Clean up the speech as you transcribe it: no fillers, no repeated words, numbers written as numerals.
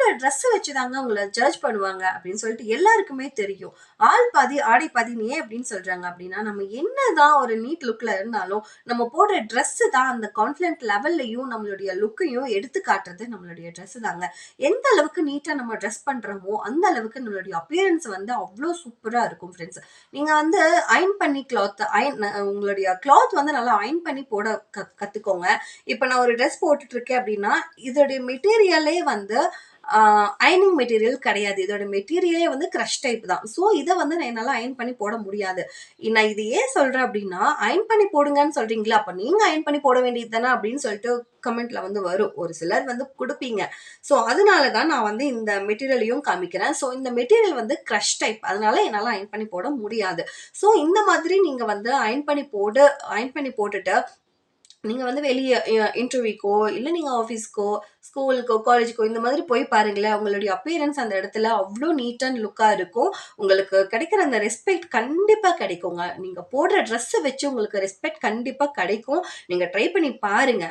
போடுற ட்ரெஸ் வச்சுதாங்க உங்களை ஜட்ஜ் பண்ணுவாங்க அப்படின்னு சொல்லிட்டு எல்லாருக்குமே தெரியும். ஆள் பாதி ஆடை பாதின்னு ஏன் அப்படின்னு சொல்றாங்க அப்படின்னா, நம்ம என்னதான் ஒரு நீட் லுக்ல இருந்தாலும் நம்ம போடுற ட்ரெஸ் தான் அந்த கான்ஃபிடென்ட் லெவல்லையும் நம்மளுடைய லுக்கையும் எடுத்து காட்டுறது நம்மளுடைய ட்ரெஸ் தாங்க. எந்த அளவுக்கு நீட்டா நம்ம ட்ரெஸ் பண்றோமோ அந்த அளவுக்கு நம்மளுடைய அப்பியரன்ஸ் வந்து அவ்வளோ சூப்பரா இருக்கும் ஃப்ரெண்ட்ஸ். நீங்க வந்து அயர்ன் பண்ணி உங்களுடைய கிளாத் வந்து நல்லா அயர்ன் பண்ணி போட கத்துக்கோங்க. இப்ப நான் ஒரு ட்ரெஸ் போட்டுட்டு இருக்கேன் அப்படின்னா, இதோடைய மெட்டீரியலே வந்து அயர்னிங் மெட்டீரியல் கிடையாது. இதோட மெட்டீரியலே வந்து கிரஷ் டைப் தான். ஸோ இத வந்து என்னால அயர்ன் பண்ணி போட முடியாது. நான் இது ஏன் சொல்றேன் அப்படின்னா, அயர்ன் பண்ணி போடுங்கன்னு சொல்றீங்களா, அப்ப நீங்க அயர்ன் பண்ணி போட வேண்டியது தானே அப்படின்னு சொல்லிட்டு கமெண்ட்ல வந்து வரும். ஒரு சிலர் வந்து குடுப்பீங்க. ஸோ அதனால தான் நான் வந்து இந்த மெட்டீரியலையும் காமிக்கிறேன். ஸோ இந்த மெட்டீரியல் வந்து கிரஷ் டைப். அதனால என்னால அயர்ன் பண்ணி போட முடியாது. ஸோ இந்த மாதிரி நீங்க வந்து அயர்ன் பண்ணி போட்டுட்டு நீங்க வந்து வெளிய இன்டர்வியூக்கோ, இல்ல நீங்க ஆஃபீஸ்க்கோ, ஸ்கூலுக்கோ, காலேஜுக்கோ இந்த மாதிரி போய் பாருங்களேன். உங்களுடைய அப்பியரன்ஸ் அந்த இடத்துல அவ்ளோ நீட் அண்ட் லுக்கா இருக்கும். உங்களுக்கு கிடைக்கிற அந்த ரெஸ்பெக்ட் கண்டிப்பா கிடைக்குங்க. நீங்க போடுற ட்ரெஸ்ஸ வச்சு உங்களுக்கு ரெஸ்பெக்ட் கண்டிப்பா கிடைக்கும். நீங்க ட்ரை பண்ணி பாருங்க.